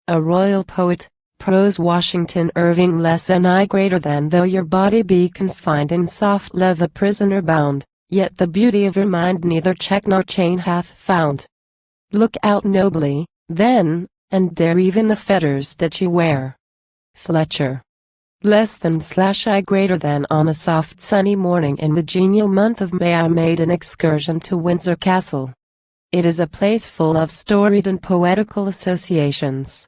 a royal poet. Prose Washington Irving less than I greater than though your body be confined in soft love a prisoner bound, yet the beauty of your mind neither check nor chain hath found. Look out nobly, then, and dare even the fetters that you wear. Fletcher. Less than / I greater than on a soft sunny morning in the genial month of May I made an excursion to Windsor Castle. It is a place full of storied and poetical associations.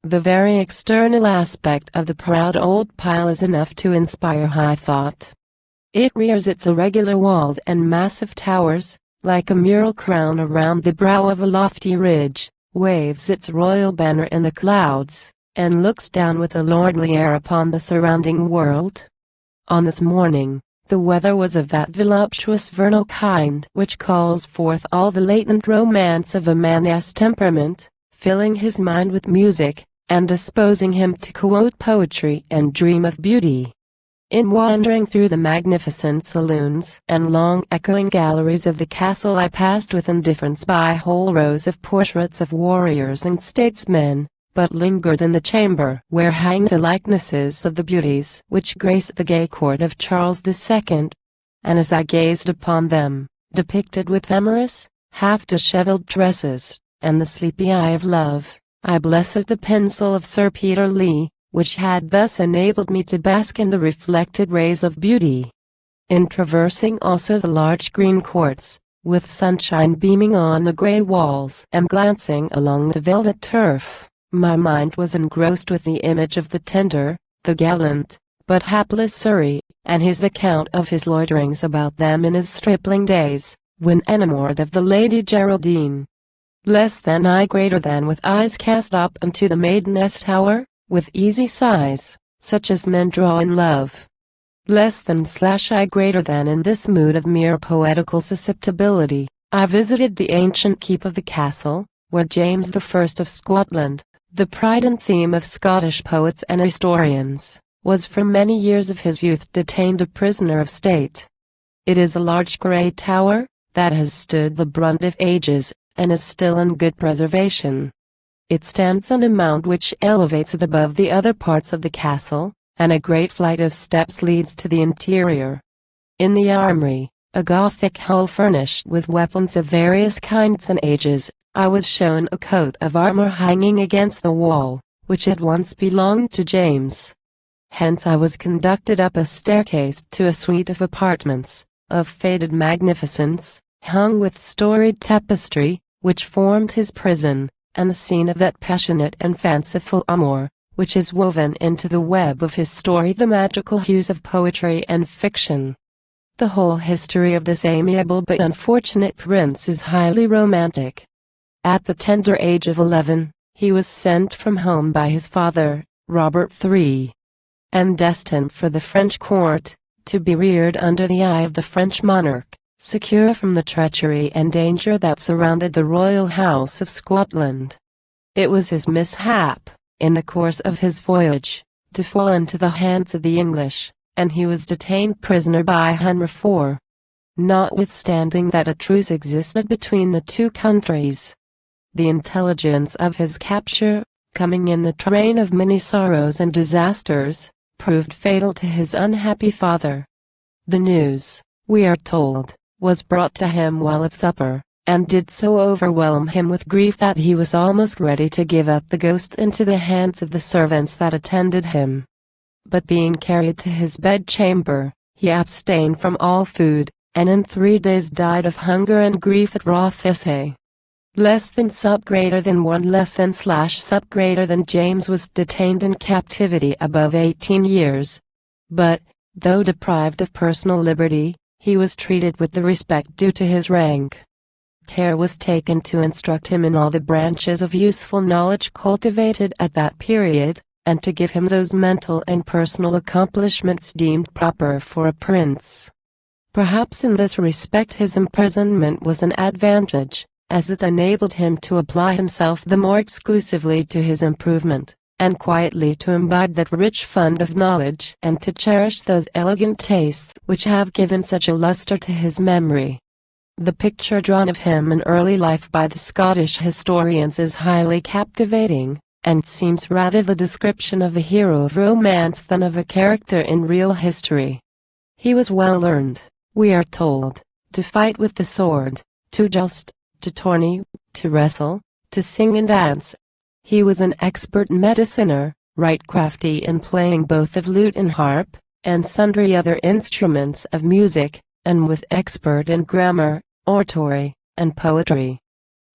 The very external aspect of the proud old pile is enough to inspire high thought. It rears its irregular walls and massive towers, like a mural crown around the brow of a lofty ridge, waves its royal banner in the clouds, and looks down with a lordly air upon the surrounding world. On this morning, the weather was of that voluptuous vernal kind which calls forth all the latent romance of a man's temperament, filling his mind with music, and disposing him to quote poetry and dream of beauty. In wandering through the magnificent saloons and long echoing galleries of the castle I passed with indifference by whole rows of portraits of warriors and statesmen, but lingered in the chamber where hang the likenesses of the beauties which grace the gay court of Charles II, and as I gazed upon them, depicted with amorous, half-dishevelled tresses, and the sleepy eye of love, I blessed the pencil of Sir Peter Lee, which had thus enabled me to bask in the reflected rays of beauty. In traversing also the large green courts, with sunshine beaming on the grey walls and glancing along the velvet turf, my mind was engrossed with the image of the tender, the gallant, but hapless Surrey, and his account of his loiterings about them in his stripling days, when enamoured of the Lady Geraldine. Less than I greater than with eyes cast up unto the maiden's tower, with easy sighs, such as men draw in love. Less than / I greater than in this mood of mere poetical susceptibility, I visited the ancient keep of the castle, where James I of Scotland, the pride and theme of Scottish poets and historians, was for many years of his youth detained a prisoner of state. It is a large grey tower, that has stood the brunt of ages, and is still in good preservation. It stands on a mount which elevates it above the other parts of the castle, and a great flight of steps leads to the interior. In the armory, a Gothic hall furnished with weapons of various kinds and ages, I was shown a coat of armor hanging against the wall, which had once belonged to James. Hence I was conducted up a staircase to a suite of apartments, of faded magnificence, hung with storied tapestry, which formed his prison, and the scene of that passionate and fanciful amour, which is woven into the web of his story the magical hues of poetry and fiction. The whole history of this amiable but unfortunate prince is highly romantic. At the tender age of 11, he was sent from home by his father, Robert III, and destined for the French court, to be reared under the eye of the French monarch, secure from the treachery and danger that surrounded the royal house of Scotland. It was his mishap, in the course of his voyage, to fall into the hands of the English, and he was detained prisoner by Henry IV. Notwithstanding that a truce existed between the two countries, the intelligence of his capture, coming in the train of many sorrows and disasters, proved fatal to his unhappy father. The news, we are told, was brought to him while at supper, and did so overwhelm him with grief that he was almost ready to give up the ghost into the hands of the servants that attended him. But being carried to his bedchamber, he abstained from all food, and in 3 days died of hunger and grief at Rothesay. Less than greater than 1 less than / greater than James was detained in captivity above 18 years. But, though deprived of personal liberty, he was treated with the respect due to his rank. Care was taken to instruct him in all the branches of useful knowledge cultivated at that period, and to give him those mental and personal accomplishments deemed proper for a prince. Perhaps in this respect his imprisonment was an advantage, as it enabled him to apply himself the more exclusively to his improvement, and quietly to imbibe that rich fund of knowledge and to cherish those elegant tastes which have given such a luster to his memory. The picture drawn of him in early life by the Scottish historians is highly captivating, and seems rather the description of a hero of romance than of a character in real history. He was well learned, we are told, to fight with the sword, to joust, to tourney, to wrestle, to sing and dance. He was an expert mediciner, right crafty in playing both of lute and harp, and sundry other instruments of music, and was expert in grammar, oratory, and poetry.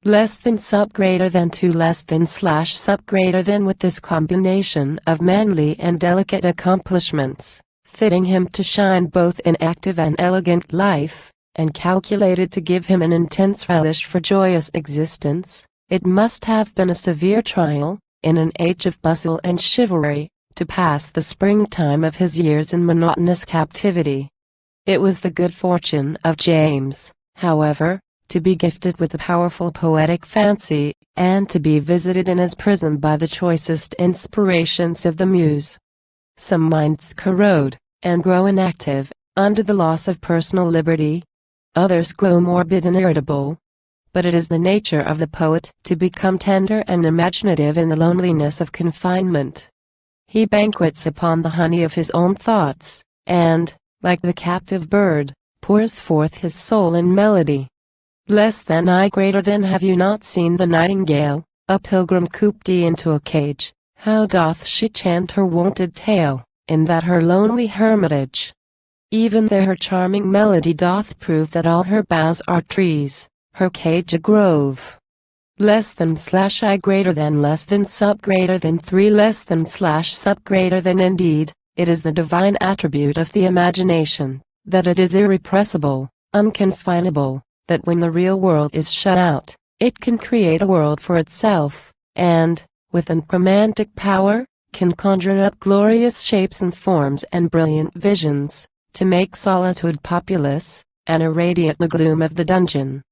Less than sub greater than to less than slash sub greater than with this combination of manly and delicate accomplishments, fitting him to shine both in active and elegant life, and calculated to give him an intense relish for joyous existence, it must have been a severe trial, in an age of bustle and chivalry, to pass the springtime of his years in monotonous captivity. It was the good fortune of James, however, to be gifted with a powerful poetic fancy, and to be visited in his prison by the choicest inspirations of the muse. Some minds corrode, and grow inactive, under the loss of personal liberty. Others grow morbid and irritable. But it is the nature of the poet to become tender and imaginative in the loneliness of confinement. He banquets upon the honey of his own thoughts, and, like the captive bird, pours forth his soul in melody. Less than I greater than have you not seen the nightingale, a pilgrim cooped into a cage, how doth she chant her wonted tale, in that her lonely hermitage. Even there her charming melody doth prove that all her boughs are trees, her cage a grove. Less than slash I greater than less than sub greater than 3 less than slash sub greater than indeed, it is the divine attribute of the imagination, that it is irrepressible, unconfinable, that when the real world is shut out, it can create a world for itself, and, with unromantic power, can conjure up glorious shapes and forms and brilliant visions, to make solitude populous, and irradiate the gloom of the dungeon.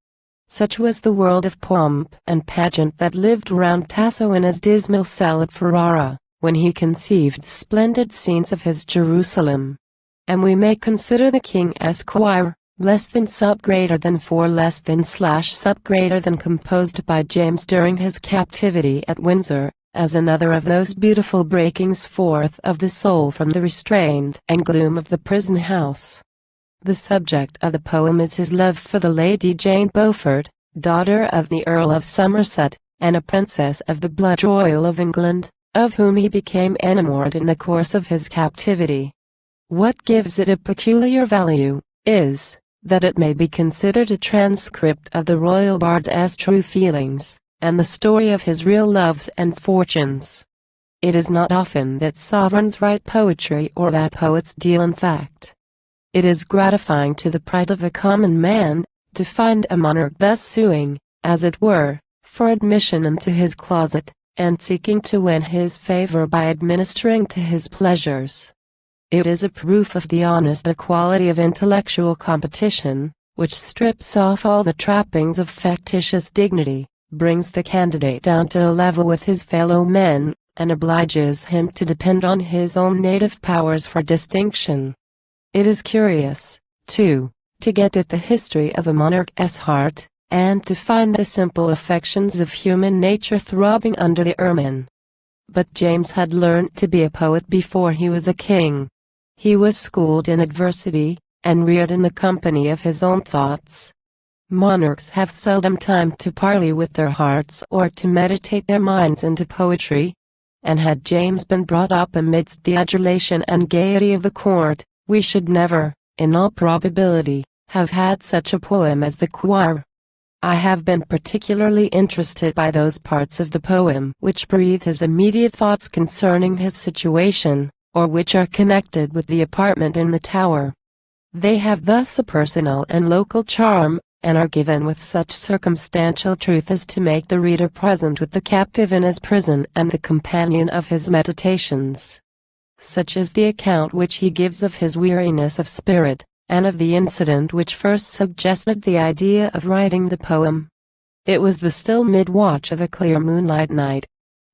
Such was the world of pomp and pageant that lived round Tasso in his dismal cell at Ferrara, when he conceived the splendid scenes of his Jerusalem. And we may consider the king Esquire, less than sub greater than 4 less than slash sub greater than composed by James during his captivity at Windsor, as another of those beautiful breakings forth of the soul from the restraint and gloom of the prison house. The subject of the poem is his love for the Lady Jane Beaufort, daughter of the Earl of Somerset, and a princess of the blood royal of England, of whom he became enamored in the course of his captivity. What gives it a peculiar value, is, that it may be considered a transcript of the royal bard's true feelings, and the story of his real loves and fortunes. It is not often that sovereigns write poetry or that poets deal in fact. It is gratifying to the pride of a common man, to find a monarch thus suing, as it were, for admission into his closet, and seeking to win his favor by administering to his pleasures. It is a proof of the honest equality of intellectual competition, which strips off all the trappings of factitious dignity, brings the candidate down to a level with his fellow men, and obliges him to depend on his own native powers for distinction. It is curious, too, to get at the history of a monarch's heart, and to find the simple affections of human nature throbbing under the ermine. But James had learnt to be a poet before he was a king. He was schooled in adversity, and reared in the company of his own thoughts. Monarchs have seldom time to parley with their hearts or to meditate their minds into poetry. And had James been brought up amidst the adulation and gaiety of the court, we should never, in all probability, have had such a poem as the Choir. I have been particularly interested by those parts of the poem which breathe his immediate thoughts concerning his situation, or which are connected with the apartment in the Tower. They have thus a personal and local charm, and are given with such circumstantial truth as to make the reader present with the captive in his prison and the companion of his meditations. Such is the account which he gives of his weariness of spirit, and of the incident which first suggested the idea of writing the poem. It was the still mid-watch of a clear moonlight night.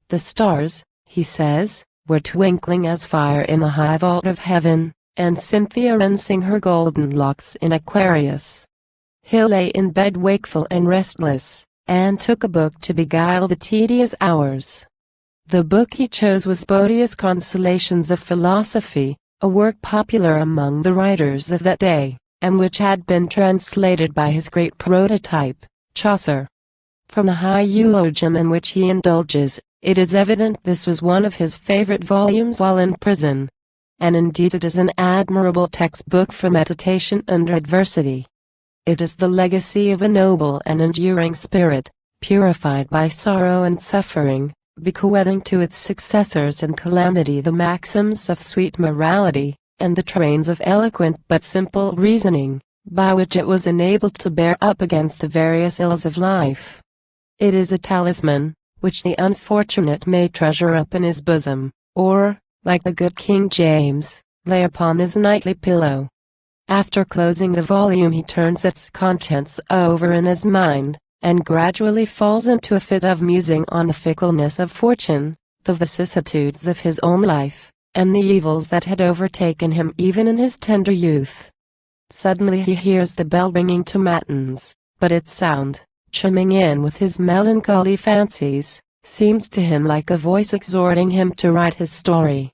The stars, he says, were twinkling as fire in the high vault of heaven, and Cynthia rinsing her golden locks in Aquarius. He lay in bed wakeful and restless, and took a book to beguile the tedious hours. The book he chose was Boethius' Consolations of Philosophy, a work popular among the writers of that day, and which had been translated by his great prototype, Chaucer. From the high eulogium in which he indulges, it is evident this was one of his favorite volumes while in prison. And indeed it is an admirable textbook for meditation under adversity. It is the legacy of a noble and enduring spirit, purified by sorrow and suffering, bequeathing to its successors in calamity the maxims of sweet morality, and the trains of eloquent but simple reasoning, by which it was enabled to bear up against the various ills of life. It is a talisman, which the unfortunate may treasure up in his bosom, or, like the good King James, lay upon his nightly pillow. After closing the volume he turns its contents over in his mind, and gradually falls into a fit of musing on the fickleness of fortune, the vicissitudes of his own life, and the evils that had overtaken him even in his tender youth. Suddenly he hears the bell ringing to matins, but its sound, chiming in with his melancholy fancies, seems to him like a voice exhorting him to write his story.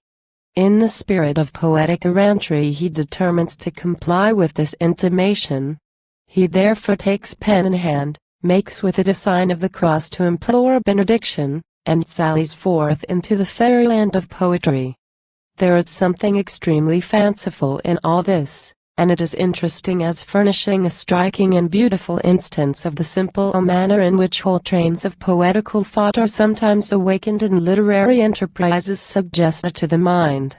In the spirit of poetic errantry he determines to comply with this intimation. He therefore takes pen in hand, makes with it a sign of the cross to implore a benediction, and sallies forth into the fairyland of poetry. There is something extremely fanciful in all this, and it is interesting as furnishing a striking and beautiful instance of the simple manner in which whole trains of poetical thought are sometimes awakened in literary enterprises suggested to the mind.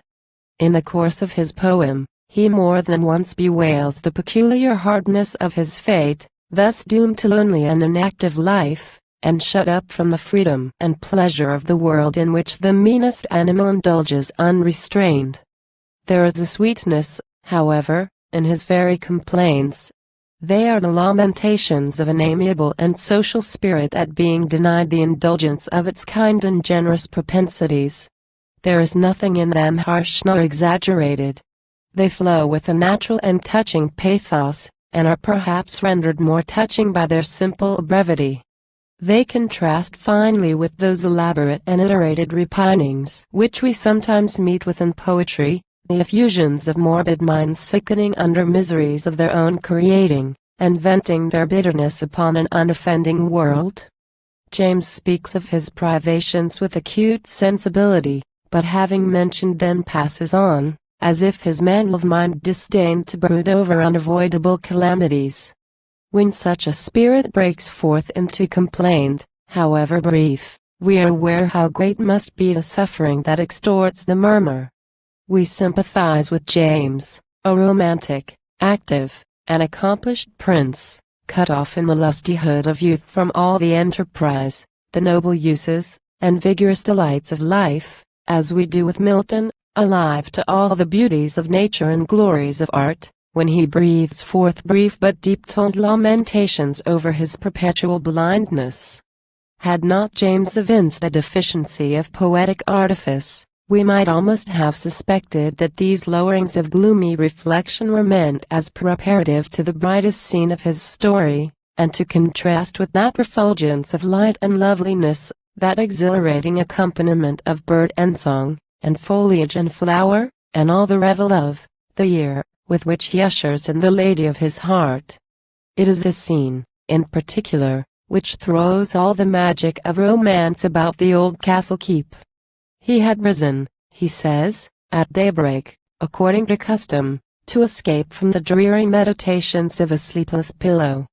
In the course of his poem, he more than once bewails the peculiar hardness of his fate, thus doomed to lonely and inactive life, and shut up from the freedom and pleasure of the world in which the meanest animal indulges unrestrained. There is a sweetness, however, in his very complaints. They are the lamentations of an amiable and social spirit at being denied the indulgence of its kind and generous propensities. There is nothing in them harsh nor exaggerated. They flow with a natural and touching pathos, and are perhaps rendered more touching by their simple brevity. They contrast finely with those elaborate and iterated repinings which we sometimes meet with in poetry, the effusions of morbid minds sickening under miseries of their own creating, and venting their bitterness upon an unoffending world. James speaks of his privations with acute sensibility, but having mentioned them passes on, as if his man of mind disdained to brood over unavoidable calamities. When such a spirit breaks forth into complaint, however brief, we are aware how great must be the suffering that extorts the murmur. We sympathize with James, a romantic, active, and accomplished prince, cut off in the lustihood of youth from all the enterprise, the noble uses, and vigorous delights of life, as we do with Milton, alive to all the beauties of nature and glories of art, when he breathes forth brief but deep-toned lamentations over his perpetual blindness. Had not James evinced a deficiency of poetic artifice, we might almost have suspected that these lowerings of gloomy reflection were meant as preparative to the brightest scene of his story, and to contrast with that refulgence of light and loveliness, that exhilarating accompaniment of bird and song, and foliage and flower, and all the revel of the year, with which he ushers in the lady of his heart. It is this scene, in particular, which throws all the magic of romance about the old castle keep. He had risen, he says, at daybreak, according to custom, to escape from the dreary meditations of a sleepless pillow.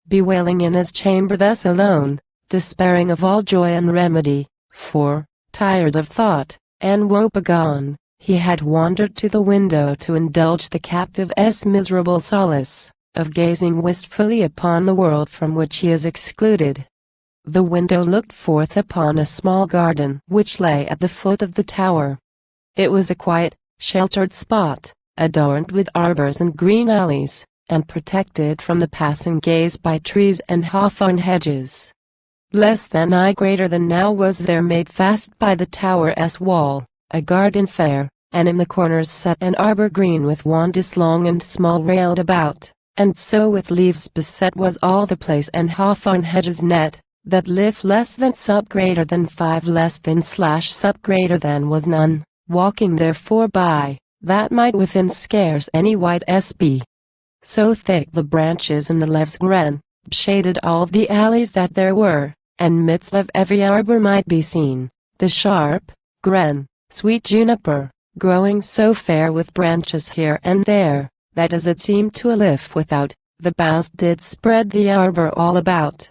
Bewailing in his chamber thus alone, despairing of all joy and remedy, for, tired of thought, and woe begone, he had wandered to the window to indulge the captive's miserable solace, of gazing wistfully upon the world from which he is excluded. The window looked forth upon a small garden which lay at the foot of the tower. It was a quiet, sheltered spot, adorned with arbors and green alleys, and protected from the passing gaze by trees and hawthorn hedges. Less than I greater than now was there made fast by the tower's wall, a garden fair, and in the corners set an arbor green with wandis long and small railed about, and so with leaves beset was all the place and hawthorn hedges net, that lift less than sub greater than 5 less than slash sub greater than was none, walking therefore by, that might within scarce any white sb. So thick the branches and the leaves gren, shaded all the alleys that there were, and midst of every arbor might be seen, the sharp, gren, sweet juniper, growing so fair with branches here and there, that as it seemed to a lift without, the boughs did spread the arbor all about.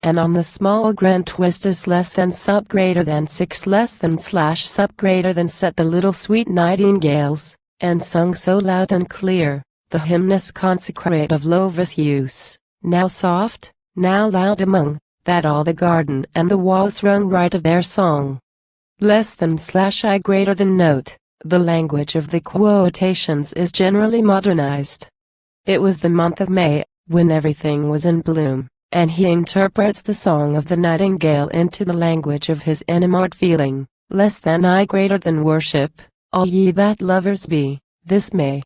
And on the small gren twistus less than sub greater than 6 less than slash sub greater than set the little sweet nightingales, and sung so loud and clear, the hymnus consecrate of Lovis use, now soft, now loud among, that all the garden and the walls rung right of their song. Less than slash I greater than note, the language of the quotations is generally modernized. It was the month of May, when everything was in bloom, and he interprets the song of the nightingale into the language of his enamored feeling. Less than I greater than worship, all ye that lovers be, this May.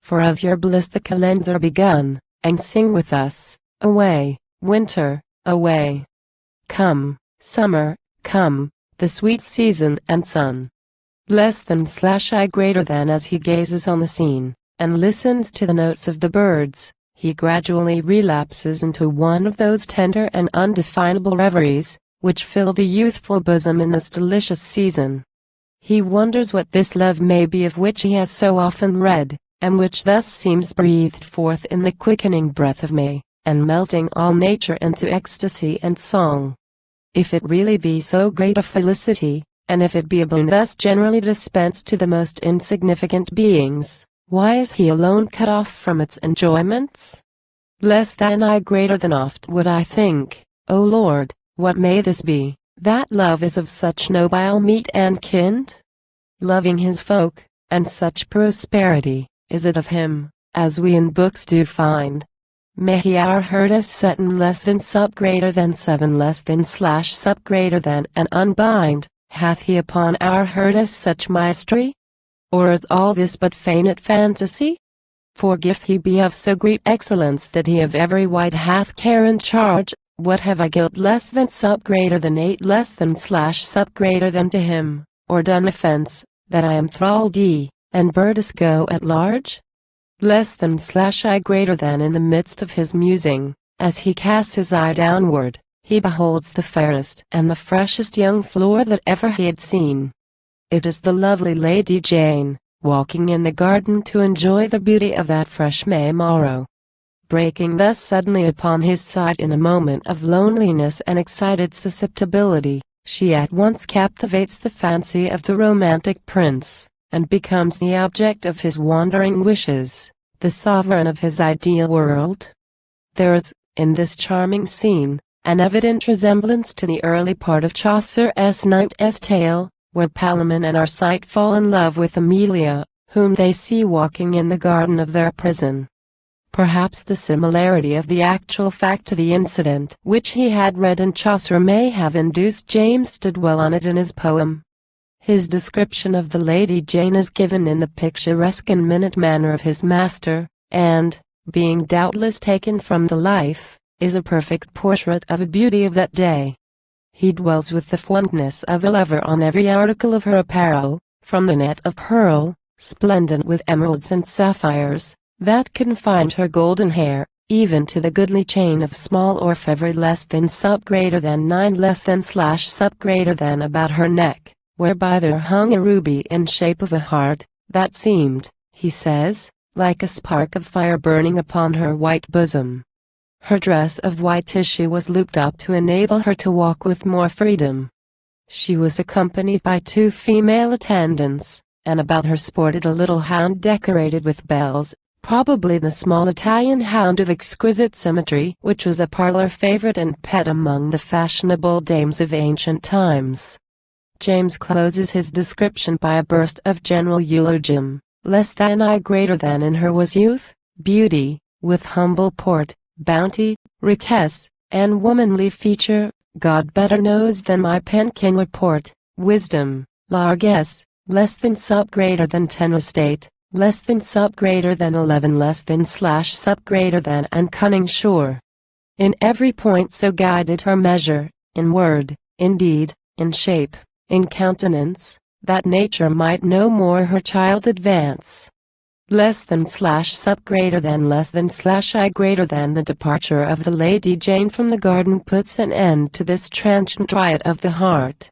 For of your bliss the calends are begun, and sing with us, away, winter, away. Come, summer, come, the sweet season and sun. Less than slash I greater than as he gazes on the scene, and listens to the notes of the birds, he gradually relapses into one of those tender and undefinable reveries, which fill the youthful bosom in this delicious season. He wonders what this love may be of which he has so often read, and which thus seems breathed forth in the quickening breath of May, and melting all nature into ecstasy and song. If it really be so great a felicity, and if it be a boon thus generally dispensed to the most insignificant beings, why is he alone cut off from its enjoyments? Less than I greater than oft would I think, O Lord, what may this be, that love is of such nobile meat and kind? Loving his folk, and such prosperity, is it of him, as we in books do find. May he our hurt us set in less than sub greater than 7 less than slash sub greater than and unbind, hath he upon our hurt us such mastery? Or is all this but feigned fantasy? For if he be of so great excellence that he of every white hath care and charge, what have I guilt less than sub greater than 8 less than slash sub greater than to him, or done offense, that I am thraldee, and birdis go at large? Less than slash I greater than in the midst of his musing, as he casts his eye downward, he beholds the fairest and the freshest young flower that ever he had seen. It is the lovely Lady Jane, walking in the garden to enjoy the beauty of that fresh May morrow. Breaking thus suddenly upon his side in a moment of loneliness and excited susceptibility, she at once captivates the fancy of the romantic prince, and becomes the object of his wandering wishes, the sovereign of his ideal world. There is, in this charming scene, an evident resemblance to the early part of Chaucer's Knight's Tale, where Palamon and Arcite fall in love with Amelia, whom they see walking in the garden of their prison. Perhaps the similarity of the actual fact to the incident which he had read in Chaucer may have induced James to dwell on it in his poem. His description of the Lady Jane is given in the picturesque and minute manner of his master, and, being doubtless taken from the life, is a perfect portrait of a beauty of that day. He dwells with the fondness of a lover on every article of her apparel, from the net of pearl, splendent with emeralds and sapphires, that confined her golden hair, even to the goodly chain of small orfevre less than sub greater than 9 less than slash sub greater than about her neck, whereby there hung a ruby in shape of a heart, that seemed, he says, like a spark of fire burning upon her white bosom. Her dress of white tissue was looped up to enable her to walk with more freedom. She was accompanied by 2 female attendants, and about her sported a little hound decorated with bells, probably the small Italian hound of exquisite symmetry which was a parlor favorite and pet among the fashionable dames of ancient times. James closes his description by a burst of general eulogium. Less than I greater than in her was youth, beauty, with humble port, bounty, riches, and womanly feature, God better knows than my pen can report, wisdom, largesse, less than sub greater than 10 estate, less than sub greater than 11 less than slash sub greater than and cunning sure. In every point so guided her measure, in word, in deed, in shape, in countenance, that nature might no more her child advance. Less than slash sub greater than less than slash I greater than. The departure of the Lady Jane from the garden puts an end to this transient riot of the heart.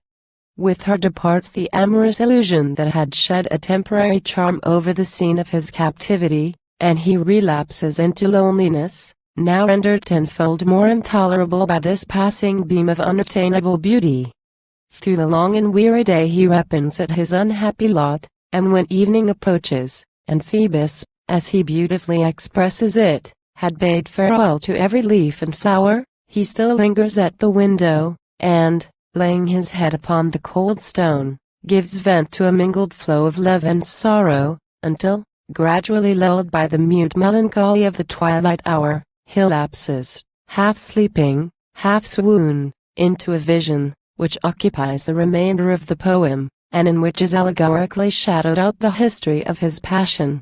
With her departs the amorous illusion that had shed a temporary charm over the scene of his captivity, and he relapses into loneliness, now rendered tenfold more intolerable by this passing beam of unattainable beauty. Through the long and weary day he repents at his unhappy lot, and when evening approaches, and Phoebus, as he beautifully expresses it, had bade farewell to every leaf and flower, he still lingers at the window, and, laying his head upon the cold stone, gives vent to a mingled flow of love and sorrow, until, gradually lulled by the mute melancholy of the twilight hour, he lapses, half sleeping, half swoon, into a vision, which occupies the remainder of the poem, and in which is allegorically shadowed out the history of his passion.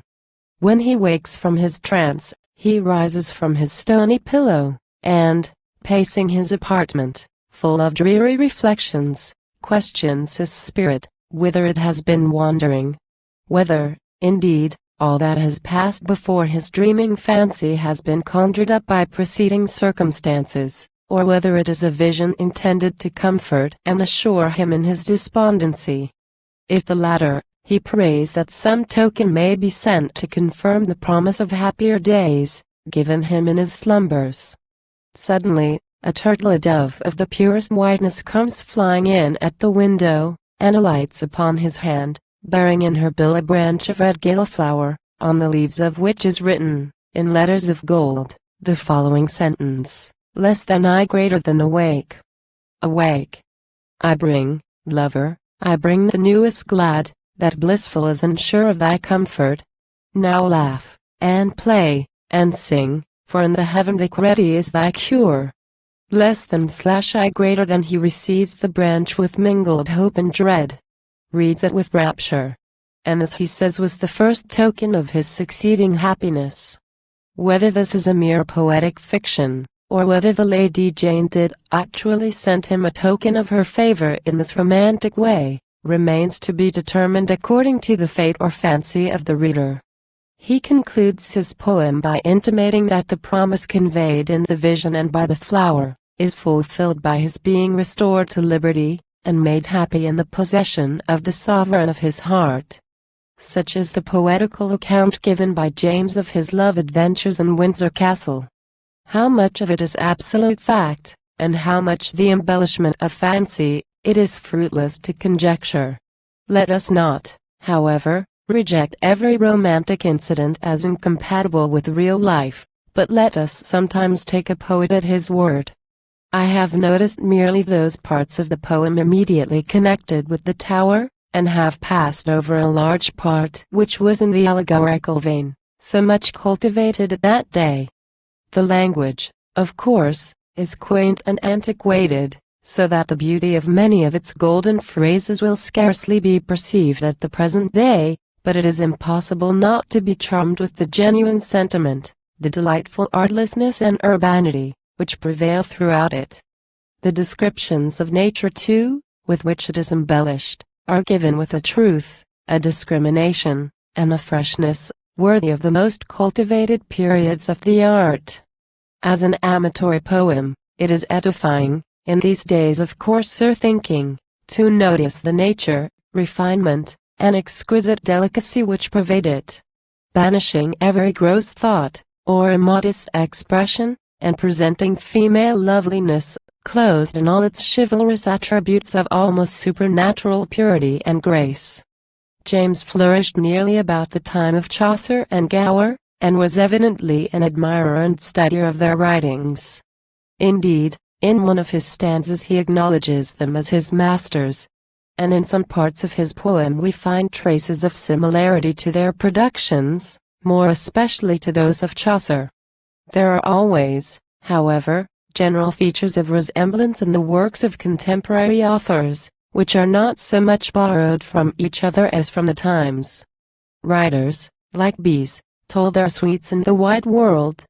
When he wakes from his trance, he rises from his stony pillow, and, pacing his apartment, full of dreary reflections, questions his spirit, whither it has been wandering. Whether, indeed, all that has passed before his dreaming fancy has been conjured up by preceding circumstances, or whether it is a vision intended to comfort and assure him in his despondency. If the latter, he prays that some token may be sent to confirm the promise of happier days, given him in his slumbers. Suddenly, a turtle, a dove of the purest whiteness, comes flying in at the window, and alights upon his hand, bearing in her bill a branch of red Gala Flower, on the leaves of which is written, in letters of gold, the following sentence: less than I greater than awake. Awake. I bring, lover, I bring the newest glad, that blissful is and sure of thy comfort. Now laugh, and play, and sing, for in the heavenly ready is thy cure. Less than slash I greater than. He receives the branch with mingled hope and dread, reads it with rapture, and as he says was the first token of his succeeding happiness. Whether this is a mere poetic fiction, or whether the Lady Jane did actually send him a token of her favor in this romantic way, remains to be determined according to the fate or fancy of the reader. He concludes his poem by intimating that the promise conveyed in the vision and by the flower, is fulfilled by his being restored to liberty, and made happy in the possession of the sovereign of his heart. Such is the poetical account given by James of his love adventures in Windsor Castle. How much of it is absolute fact, and how much the embellishment of fancy, it is fruitless to conjecture. Let us not, however, reject every romantic incident as incompatible with real life, but let us sometimes take a poet at his word. I have noticed merely those parts of the poem immediately connected with the tower, and have passed over a large part which was in the allegorical vein, so much cultivated at that day. The language, of course, is quaint and antiquated, so that the beauty of many of its golden phrases will scarcely be perceived at the present day, but it is impossible not to be charmed with the genuine sentiment, the delightful artlessness and urbanity, which prevail throughout it. The descriptions of nature too, with which it is embellished, are given with a truth, a discrimination, and a freshness, worthy of the most cultivated periods of the art. As an amatory poem, it is edifying, in these days of coarser thinking, to notice the nature, refinement, and exquisite delicacy which pervade it. Banishing every gross thought, or immodest expression, and presenting female loveliness, clothed in all its chivalrous attributes of almost supernatural purity and grace. James flourished nearly about the time of Chaucer and Gower, and was evidently an admirer and studier of their writings. Indeed, in one of his stanzas he acknowledges them as his masters, and in some parts of his poem we find traces of similarity to their productions, more especially to those of Chaucer. There are always, however, general features of resemblance in the works of contemporary authors, which are not so much borrowed from each other as from the times. Writers, like bees, toll their sweets in the wide world.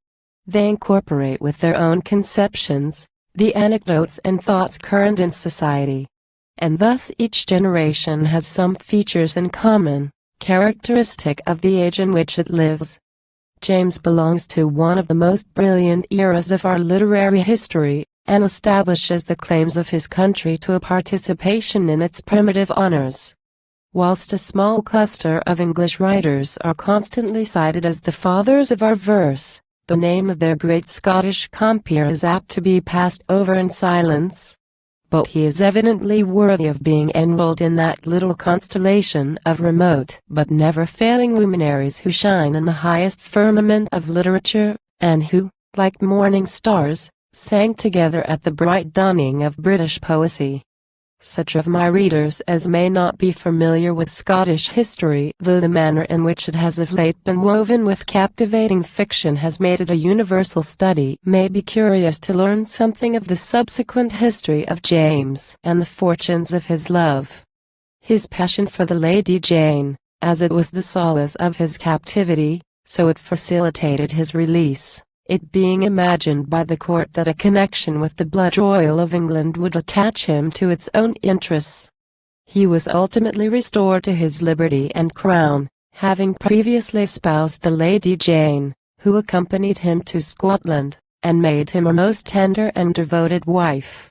They incorporate with their own conceptions, the anecdotes and thoughts current in society. And thus each generation has some features in common, characteristic of the age in which it lives. James belongs to one of the most brilliant eras of our literary history, and establishes the claims of his country to a participation in its primitive honors. Whilst a small cluster of English writers are constantly cited as the fathers of our verse, the name of their great Scottish compeer is apt to be passed over in silence. But he is evidently worthy of being enrolled in that little constellation of remote but never-failing luminaries who shine in the highest firmament of literature, and who, like morning stars, sang together at the bright dawning of British poesy. Such of my readers as may not be familiar with Scottish history, though the manner in which it has of late been woven with captivating fiction has made it a universal study, may be curious to learn something of the subsequent history of James and the fortunes of his love. His passion for the Lady Jane, as it was the solace of his captivity, so it facilitated his release, it being imagined by the court that a connection with the blood royal of England would attach him to its own interests. He was ultimately restored to his liberty and crown, having previously espoused the Lady Jane, who accompanied him to Scotland, and made him a most tender and devoted wife.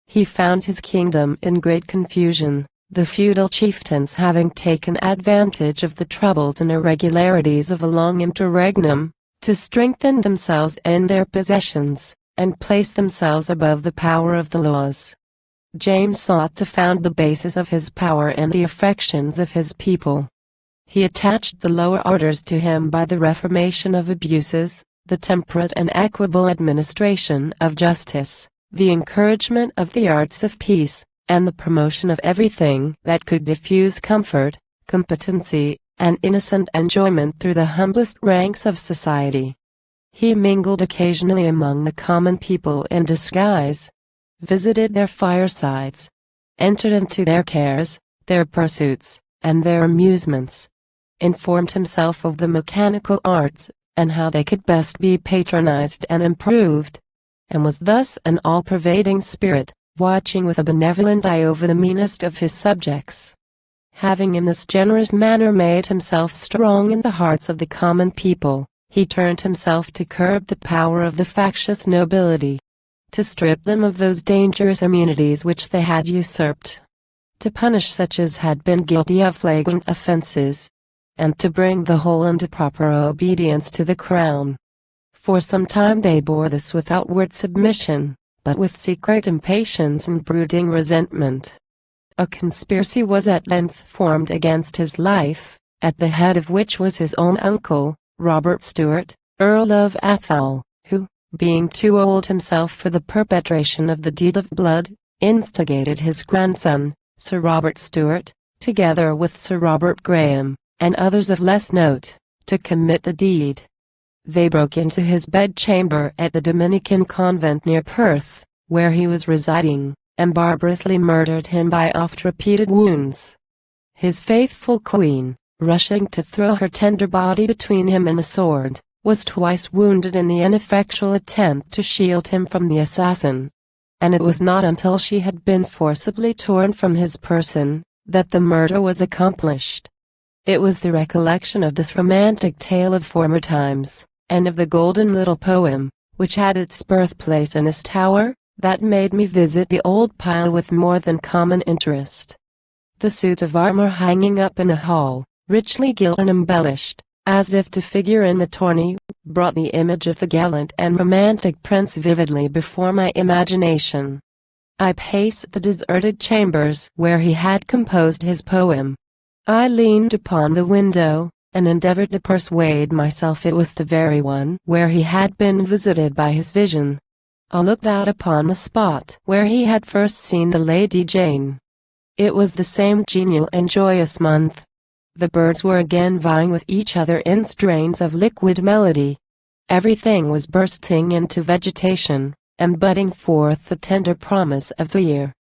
He found his kingdom in great confusion, the feudal chieftains having taken advantage of the troubles and irregularities of a long interregnum, to strengthen themselves in their possessions, and place themselves above the power of the laws. James sought to found the basis of his power in the affections of his people. He attached the lower orders to him by the reformation of abuses, the temperate and equable administration of justice, the encouragement of the arts of peace, and the promotion of everything that could diffuse comfort, competency, and innocent enjoyment through the humblest ranks of society. He mingled occasionally among the common people in disguise, visited their firesides, entered into their cares, their pursuits, and their amusements, informed himself of the mechanical arts, and how they could best be patronized and improved, and was thus an all-pervading spirit, watching with a benevolent eye over the meanest of his subjects. Having in this generous manner made himself strong in the hearts of the common people, he turned himself to curb the power of the factious nobility, to strip them of those dangerous immunities which they had usurped, to punish such as had been guilty of flagrant offenses, and to bring the whole into proper obedience to the crown. For some time they bore this with outward submission, but with secret impatience and brooding resentment. A conspiracy was at length formed against his life, at the head of which was his own uncle, Robert Stuart, Earl of Atholl, who, being too old himself for the perpetration of the deed of blood, instigated his grandson, Sir Robert Stuart, together with Sir Robert Graham, and others of less note, to commit the deed. They broke into his bedchamber at the Dominican convent near Perth, where he was residing, and barbarously murdered him by oft-repeated wounds. His faithful queen, rushing to throw her tender body between him and the sword, was twice wounded in the ineffectual attempt to shield him from the assassin. And it was not until she had been forcibly torn from his person, that the murder was accomplished. It was the recollection of this romantic tale of former times, and of the golden little poem, which had its birthplace in this tower, that made me visit the old pile with more than common interest. The suit of armor hanging up in the hall, richly gilt and embellished, as if to figure in the tourney, brought the image of the gallant and romantic prince vividly before my imagination. I paced the deserted chambers where he had composed his poem. I leaned upon the window, and endeavored to persuade myself it was the very one where he had been visited by his vision. I looked out upon the spot where he had first seen the Lady Jane. It was the same genial and joyous month. The birds were again vying with each other in strains of liquid melody. Everything was bursting into vegetation, and budding forth the tender promise of the year.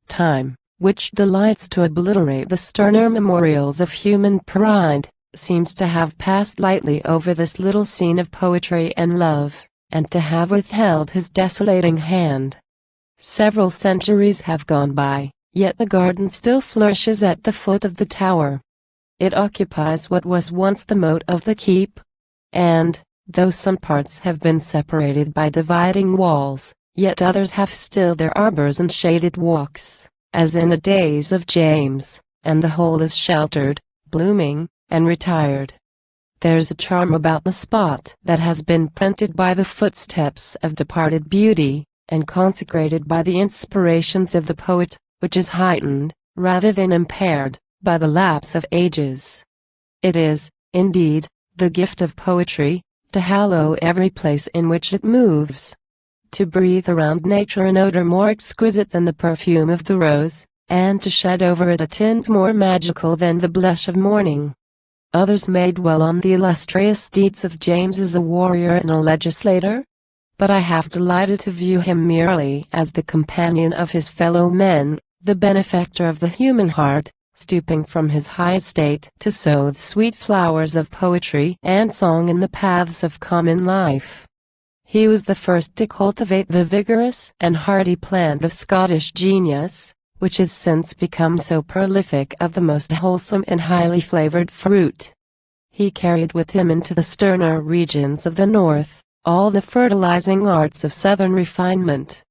Time, which delights to obliterate the sterner memorials of human pride, seems to have passed lightly over this little scene of poetry and love, and to have withheld his desolating hand. Several centuries have gone by, yet the garden still flourishes at the foot of the tower. It occupies what was once the moat of the keep, and, though some parts have been separated by dividing walls, yet others have still their arbors and shaded walks, as in the days of James, and the whole is sheltered, blooming, and retired. There's a charm about the spot that has been printed by the footsteps of departed beauty, and consecrated by the inspirations of the poet, which is heightened, rather than impaired, by the lapse of ages. It is, indeed, the gift of poetry, to hallow every place in which it moves, to breathe around nature an odor more exquisite than the perfume of the rose, and to shed over it a tint more magical than the blush of morning. Others may dwell on the illustrious deeds of James as a warrior and a legislator, but I have delighted to view him merely as the companion of his fellow men, the benefactor of the human heart, stooping from his high estate to sow the sweet flowers of poetry and song in the paths of common life. He was the first to cultivate the vigorous and hardy plant of Scottish genius, which has since become so prolific of the most wholesome and highly flavored fruit. He carried with him into the sterner regions of the north all the fertilizing arts of southern refinement.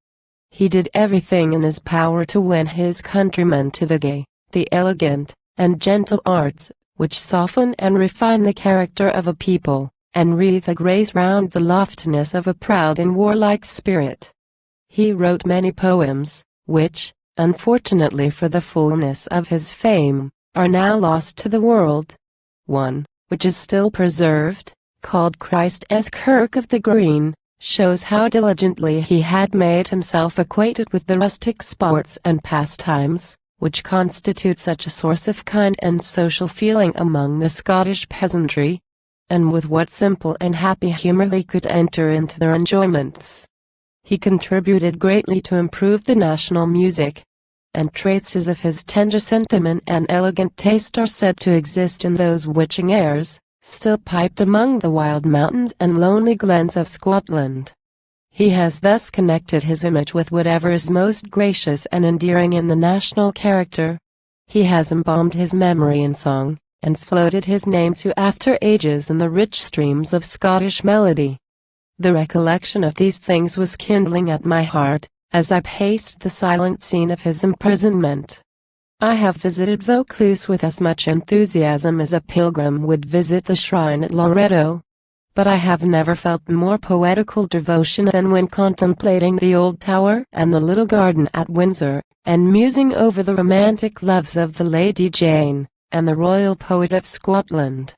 He did everything in his power to win his countrymen to the gay, the elegant, and gentle arts, which soften and refine the character of a people, and wreathe a grace round the loftiness of a proud and warlike spirit. He wrote many poems, which, unfortunately for the fullness of his fame, are now lost to the world. One, which is still preserved, called Christ's Kirk of the Green, shows how diligently he had made himself acquainted with the rustic sports and pastimes, which constitute such a source of kind and social feeling among the Scottish peasantry, and with what simple and happy humor he could enter into their enjoyments. He contributed greatly to improve the national music, and traces of his tender sentiment and elegant taste are said to exist in those witching airs, still piped among the wild mountains and lonely glens of Scotland. He has thus connected his image with whatever is most gracious and endearing in the national character. He has embalmed his memory in song, and floated his name to after ages in the rich streams of Scottish melody. The recollection of these things was kindling at my heart, as I paced the silent scene of his imprisonment. I have visited Vaucluse with as much enthusiasm as a pilgrim would visit the shrine at Loretto, but I have never felt more poetical devotion than when contemplating the old tower and the little garden at Windsor, and musing over the romantic loves of the Lady Jane, and the royal poet of Scotland.